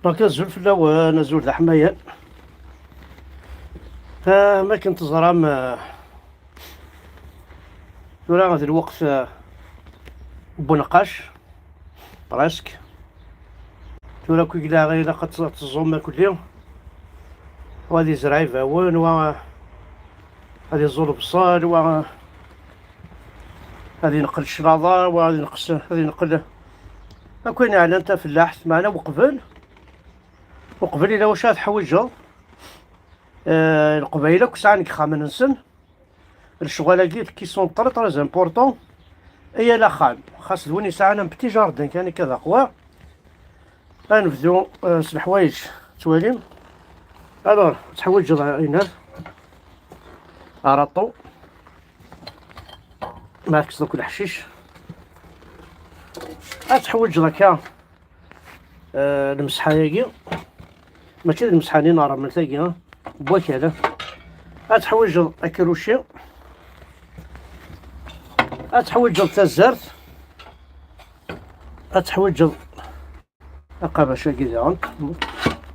دونك نزول في الاول نزول ذا حماية. ما كنت زرام ورا هذا الوقت بنقاش براسك تورا كي لا غير قد تزوم كل يوم وهذه زرعي فاون و هذه زول بصال و هذه نقل الشلاضة وهذه نقص هذه نقل كاين على انت فلاح معنا وقبل الى واش تحويجه القبيله كسانك خامن نسن الشغاله كي سون طري امبورطون اي لا خاص دوني ساعه بتي جاردن كان كذا قوا غنبداو الحوايج تواليم. الوغ تحويج هنا اراطو ما كسلو كل حشيش تحوج هكا المسحه هاكي ماشي المسحه اللي نار من ثاقي بواك هذا تحوج اكروشي تحوج التزرت تحوج اقابش كذا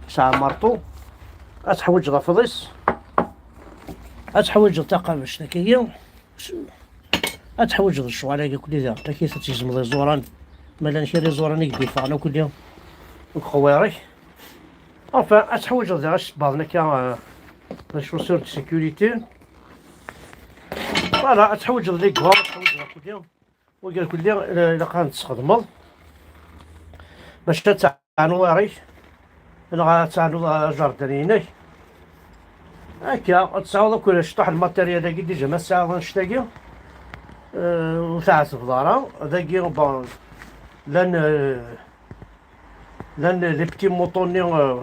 ساعه مرطو تحوج الفضيس تحوج تقابش هكايا تحوج الشوالي كل ذا كي تيزم لي زوران مالا نشري زوران يدي فانا كل يوم الخواري enfin تحوج ذا بعضنا كا شوسور دو سيكوريتي فوالا تحوج لي كغون تحوجها كل يوم وقال كل يوم الا كان تستخدمو باش تعنواري الا تعنو جاردنينك هكا تصاوض كل شطح الماتيريال هاكي ديجا ما ساعه نشتاقي وساعة في دارا هذاكي بون لان لي بتي موطوني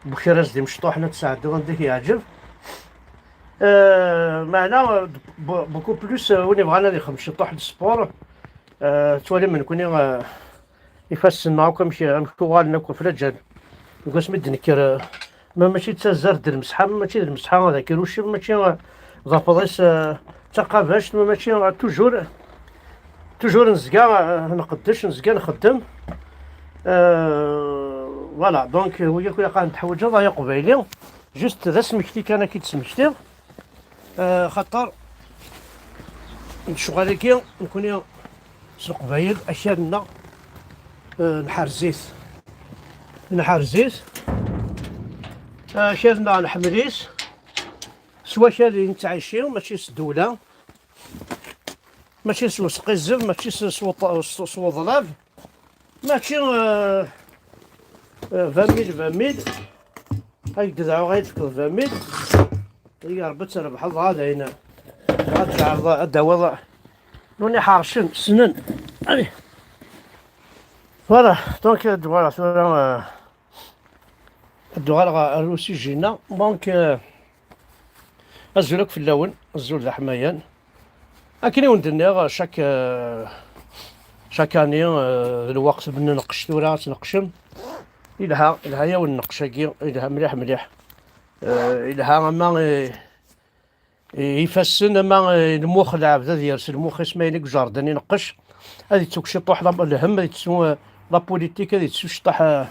بكراز دي مشطوح نتساعدو عندك يعجب معنا بوكو بلوس وني بغانا لي خمس شطوح السبور توالي من كوني يفسن معاكم نمشيو غالنا في الرجال نقول مدنكر ماشي تزار د المسحه ماشي د المسحه هذاك روشي ماشي ضافضيس تقاباش ماشي توجور نزكا نقدش نزكا نخدم فوالا دونك هي كل قاعد نتحوج هذا قبيلي جوست ذا سمكتي كان كي تسمكتي خاطر الشغل كي نكون سوق قبايل اشياء نحار زيت شيرنا نحمليس سوا شاري نتعايشيو ماشي سدولة ماشي سوا سقيزف ماشي سوا ظلاب ماشي 20 ميل هاي دزعو غاية 20 ميل هي ربط ربح هذا هنا هذا وضع نوني حارشن سنن عليه فوالا دونك فوالا الدوغال الروسي جينا دونك الزولك في اللون الزول ذا حمايان اكني وندني شاك اني الوقت بن نقش ثورا تنقشم الها يا ونقشاكي الها مليح الها ما يفسن ما المخ العبد ديال المخ اسمايلك جاردن ينقش هذه تكشي طوح الهم هذه تسمى لا بوليتيك هذه تشطح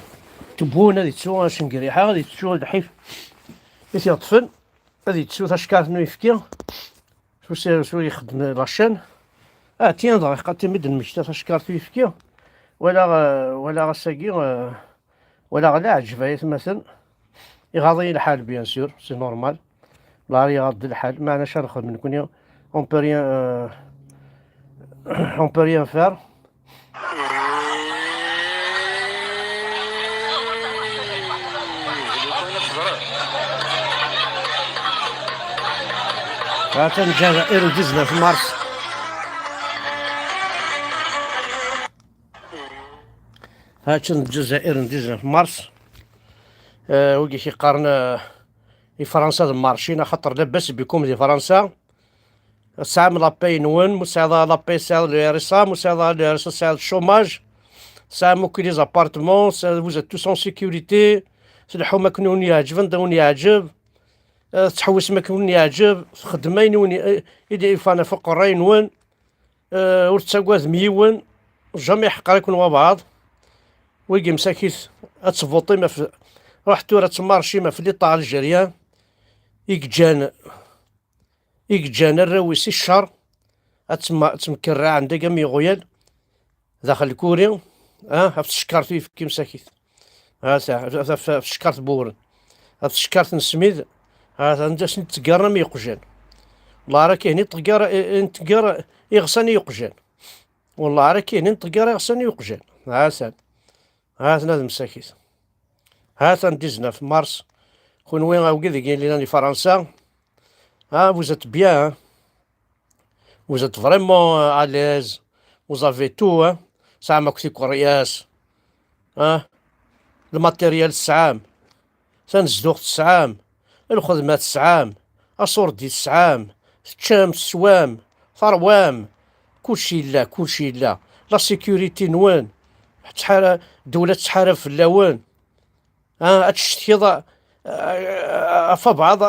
تبون هذه تسوى شنقريحه هذه تسوى الحيف يطفن هذه تسوى تشكارت نو يفكي شو يخدم لاشين تين دقيقة تمد المشتا تشكارت يفكي ولا غساقي ولا غلا عجبايت مثلا يغاضي الحال بيان سور سي نورمال لا يغض الحال معنا شنخد من كونيا اون بو ريان فار كانت الجزائر دزنا في مارس هاتشن الجزائر دزنا في مارس وقي شي قارن فرنسا مارشينا خاطر لاباس بكم دي فرنسا سام لاباي نون مساعدة لاباي سال الرسا مساعدة الرسا سال الشوماج سامو كي لي زابارتمون فوز ات توس اون سيكوريتي سلحو ما كنون يعجبن دون يعجب تحوس ما كون يعجب خدمين وني يدي فانا فوق الراين وين ورتساقواز ميون جامي حقا يكون بعض ويجي مساكيس اتفوطي ما في واحد تورا تمارشي ما في لي طال الجريان يكجان الرويسي الشهر تمكرع عندك كم يغويل داخل الكوري في الشكارت في كيم ساكيت في الشكارت بورن في الشكارت نسميد نداس نتقرا يقجان والله راه كاين نتقرا يغساني يقجان والله راه كاين نتقرا يغساني يقجان نادم ساكيت نديزنا في مارس كون وين غاوكي كاين لينا فرنسا vous êtes bien, vous êtes vraiment à l'aise, vous avez tout, سامك في كورياس الماتيريال تسعام تنزدوغ تسعام الخدمات تسعام أصوردي تسعام الشمس سوام ثروام كلشي لا لا سيكوريتي نوان تحارى دولة تحارى في اللوان هادشي فبعض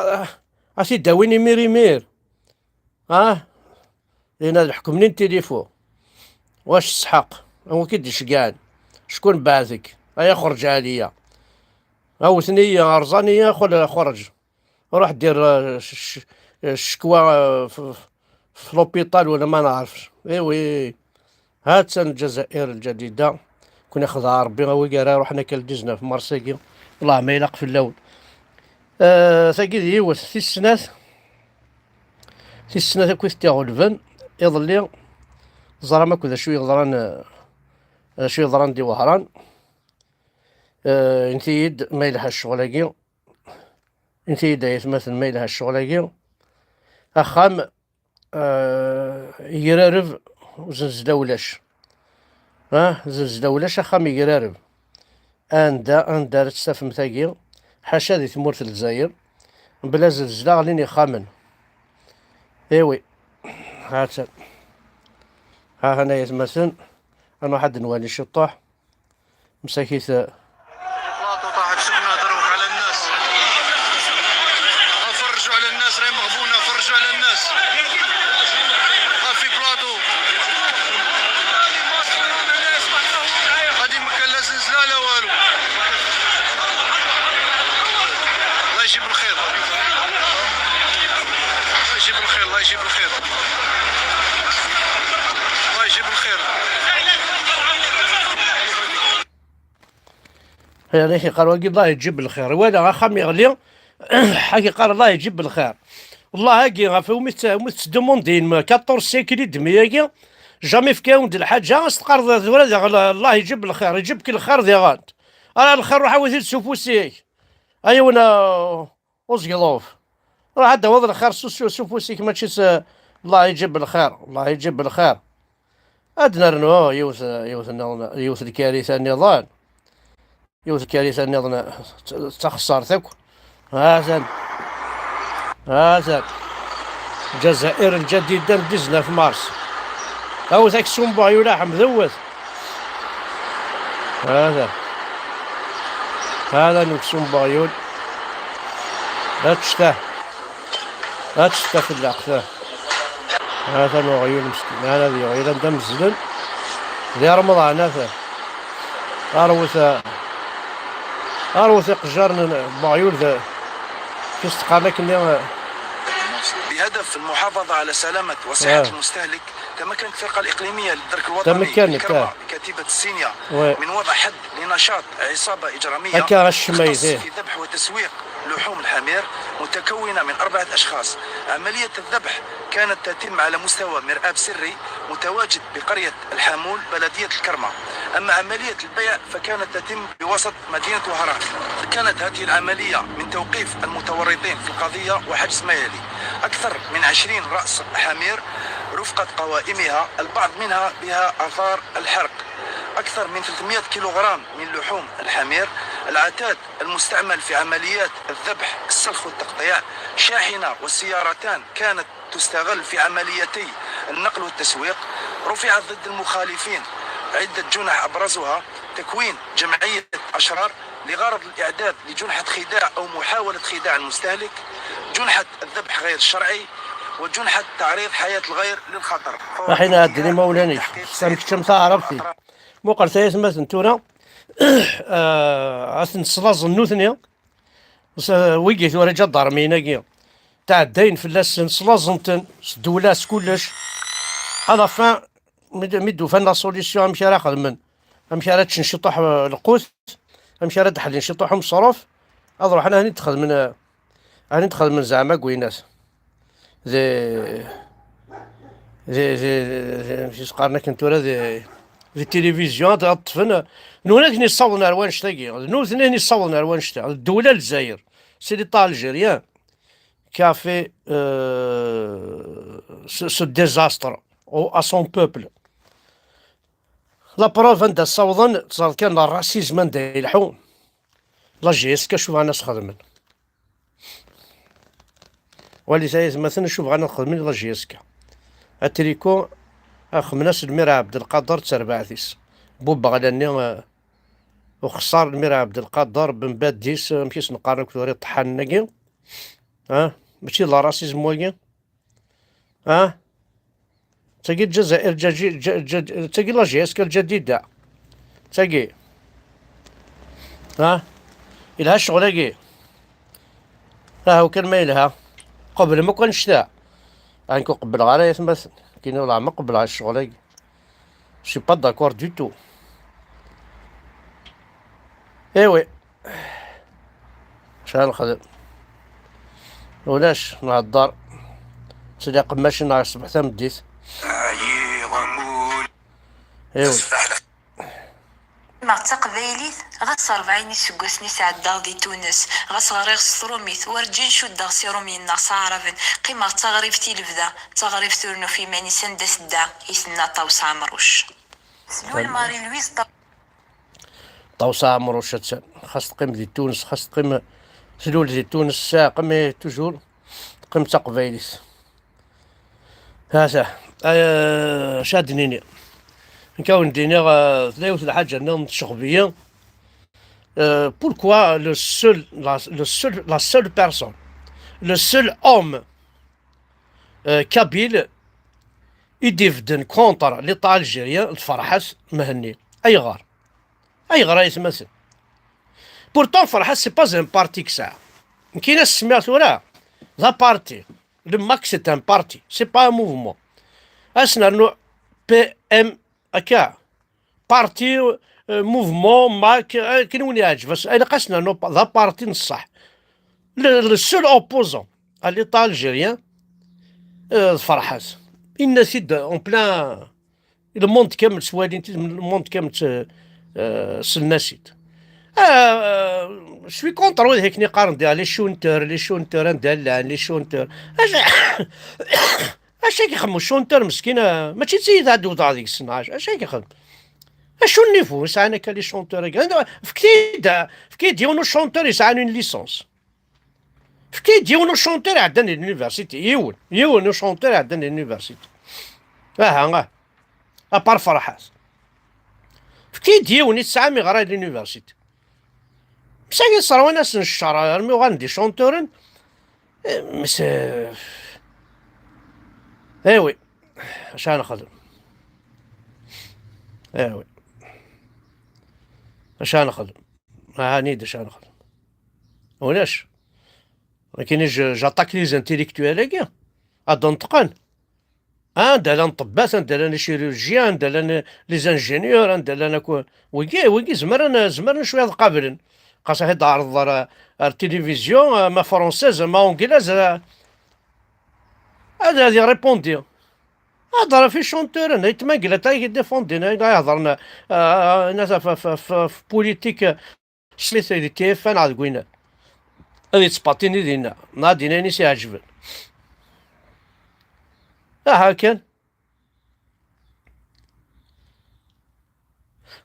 عرفتي داويني مير لأن الحكم منين التليفون واش تسحق هو كيديش كاع شكون بعثك خرج عليا ثنية أرزانية خرج روح دير شكوى في لوبيطال ولا ما نعرفش وي هات الجزائر الجديدة كنا خذها ربي وقرا روحنا كالديزنا في مرسيكي والله ما يلاق في اللون ثاقي يوث في السنة كويس تيغلبن يظلي زرا ما كذا شوي ضران دي وهران انتيد ما يلها الشغلاكي انتيد يتمثل ما يلها الشغلاكي اخام يقرارب زنزداولاش زنزداولاش اخام يقرارب اندا تستفهم ثاقي حاشا ذي ثمورة الجزائر بلا زلزلة غليني خامن ايوي ها هنا يتمثل انا واحد نوالي شطوح مساكيت بلاطو طاحت سكنة دروك على الناس فرجوا على الناس راهي مغبونة فرجوا على الناس في بلاطو غادي مكان لا زلزلة لا والو الله يجيب الخير الله يجيب الخير الله يجيب الخير الله يجيب الخير يعني قال واقي الله يجيب الخير ولا خام يغلي حكي قال الله يجيب الخير والله هاكي غافي ومت دوموندين 14 سيكلي دمياكي جامي في كاوند الحاجه استقرض الله يجيب الخير يجيبك الخير ذي غانت انا الخير روح عاود سوفوسيك ايونا وزقلوف راه هذا وضع الخير سوفوسيك ماشي الله يجيب الخير الله يجيب الخير ادنا رنو يوث الكارثه النضال يوث الكارثه النضال تخسرتك هذا الجزائر الجديدة ندزنا في مارس هاو ذاك السنبا يلاح مذوث هذا نكسنبايون لا تشتاه في الأقفاه هذا نوعيون مسكين هذا ذي غير ندم الزلن ذي رمضان هذا أروث قجار بعيون ذا في استقالك اللي بهدف المحافظة على سلامة وصحة المستهلك تمكنت الفرقة الإقليمية للدرك الوطني بكتيبة السينيا من وضع حد لنشاط عصابة إجرامية تختص في ذبح وتسويق لحوم الحمير متكونة من 4 أشخاص. عملية الذبح كانت تتم على مستوى مرآب سري متواجد بقرية الحامول بلدية الكرمة. أما عملية البيع فكانت تتم بوسط مدينة وهران. كانت هذه العملية من توقيف المتورطين في القضية وحجز ما يلي: أكثر من 20 رأس حمير رفقة قوائمها، البعض منها بها آثار الحرق، أكثر من 300 كيلوغرام من لحوم الحمير، العتاد المستعمل في عمليات الذبح، السلخ والتقطيع، شاحنة والسيارتان كانت تستغل في عمليتي النقل والتسويق. رفعت ضد المخالفين عدة جنح أبرزها تكوين جمعية أشرار لغرض الإعداد لجنحة خداع أو محاولة خداع المستهلك، جنحة الذبح غير الشرعي، وجنحة تعريض حياة الغير للخطر. حين أدري مولانيش سامك شمسة عرفتي مو قرصة اسمها سنتورة اثن صلاز النوثنيا ويقيت ورا جا ضرمينا تاع الدين في اللسن صلازنتن الدولات كلش على فان ميدو فان لا سوليسيون امشي راه خدمن امشي راه تنشطح القوت امشي راه تحل نشطحهم الصرف اروح انا هاني ندخل من هاني ندخل من زعما كوينات ذي مشي قارنا كنت ورا ذي التلفزيون تاع الطفل نونا كني صونا روان شتاقي نو ثنين صونا روان شتا الدولة الجزائر سي ليطا الجيريان كافي سو ديزاستر او ا سون بوبل لا بروف عندها صوضن صار كان الراسيزم عندها يلحو لا جيسكا شوف انا خدمن ولي سايز مثلا شوف انا خدمن لا جيسكا اتريكو خمناس المير عبد القادر تربعثيس بوبا غلاني وخسار المير عبد القادر بن باديس مشيت نقارن كثوري طحان ناكي ماشي لا راسيزم واكي تاقي الجزائر تاقي لا جيسكا الجديدة تاقي إلها شغلاكي هو كان ما إلها قبل ما كان شتا كون قبل غارايا مثلا كاين ولا ما قبل على الشغلاكي سي با داكور دو تو ايوي شحال نخدم ولاش مع الدار سيدي قماشي نهار الصبح تا مديت ايوي ما تقبايليت غاس 40 سكوس نسعدا دي تونس غاس غريغ ستروميت ورجين شو دا سيرومي نصارفن قيمة تغريف تيلفدا تغريف ثورنو في ماني سندس دا يسنا طاوس عمروش سلوى الماري لويس طاوس عمروش خاص تقيم دي تونس خاص تقيم سلول دي تونس سا قيم توجور تقيم تقبايليت هذا شادنيني نكون دينيغ ثلاث الحاجة نوم الشغبية pourquoi la seule personne le seul homme kabyle يدفدن كونتر ليطا الجيريان الفرحات مهني اي غار يتمثل بورتون فرحات سي با ان بارتي كساع كاين سمعت ولا لا بارتي لو ماك سي ان بارتي سي با ان موفمون اسنا نوع بي ام هكا بارتي موفمون ماك كاين وين يعجب بس انا قاسنا نو لا بارتي نصح لو سول اوبوزون ا ليطا الجيريان الفرحات الناس اون بلان الموند كامل سوالين الموند كامل سلناسيت شوي كونتر هيك نقارن ديال لي شونتر ندلع لي شونتر اش كيخدموا الشونتر مسكينه ماشي تسيد هادو تاع ديك الصناعه اش كيخدم اشو النيفو يسعنا كا لي شونتور فكي ديونو الشونتور يسعانو اون ليسونس فكي ديونو الشونتور عندنا لونيفرسيتي يون شونتور عندنا لونيفرسيتي ابار فرحات فكي ديوني تسعة مي غرا لونيفرسيتي مساكين صراو ناس نشرا مي غندي شونتورن مس ايوي اش غنخدم ايوي اش غنخدم هانيد اش غنخدم ولاش مكاينش جاتاك لي زانتيليكتوال هكا ادونطقن دالا طبات دالا شيروجيان دالا لي زانجينيور دالا ويكي زمرنا شويه قابلن قاص هاد عرض التلفزيون ما فرونسيز ما اونجلاز هذا ريبوندي هضر في شونتور انا يتماقل تا ديفوندينا يهضرنا ناس في بوليتيك سميث دي تي اف انا كوينا هذه تسباطيني دينا نادينا نيسي عجبن كان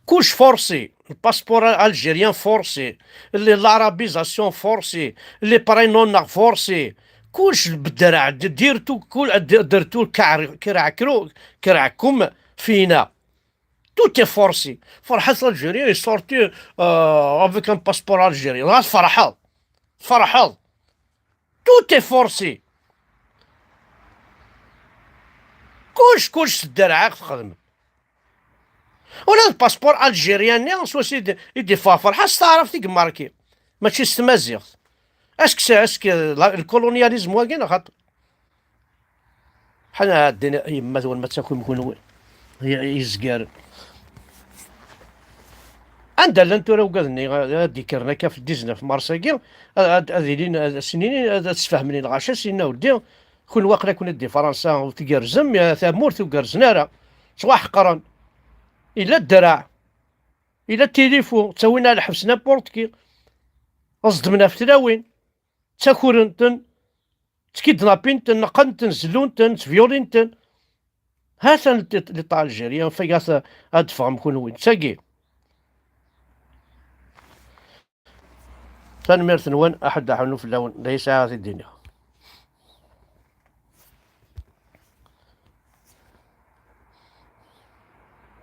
كلش فورسي الباسبور الجيريان فورسي اللي العربيزاسيون فورسي اللي برينون فورسي كلش بالدرع ديرتو درتو كرعكم فينا توتي فورسي فرحت الجيريان يسورتي افيك ان باسبور الجيريان غاس فرحال توتي فورسي كلش الدرع تخدم ولا الباسبور الجيرياني سوا سيدي يدي فافر حاس تعرف تيك ماركي ماشي ستمازيغ اسك الكولونياليزم واكين خاطر حنا الدنيا يما ثول ما تاكل مكون هي يزقار عندها لانتو راه وقادني هادي كرنا كاف 19 مارساكي هذه السنين هذا تفهمني الغاشا سينا ودي كون واقيلا كون دي فرنسا وتقرزم يا ثامورت وقرزنا راه صواح قرن الا الدرع الا التليفون تسوينا الحبس نابورت كي اصدمنا في تلاوين تاكورنتن تكيدنابينتن نقنتن زلونتن فيولينتن هذا اللي طال الجيريان فيا هاد فهم كون وين تاكي تنمير ثنوان احد حنو في اللون ليس هذه الدنيا.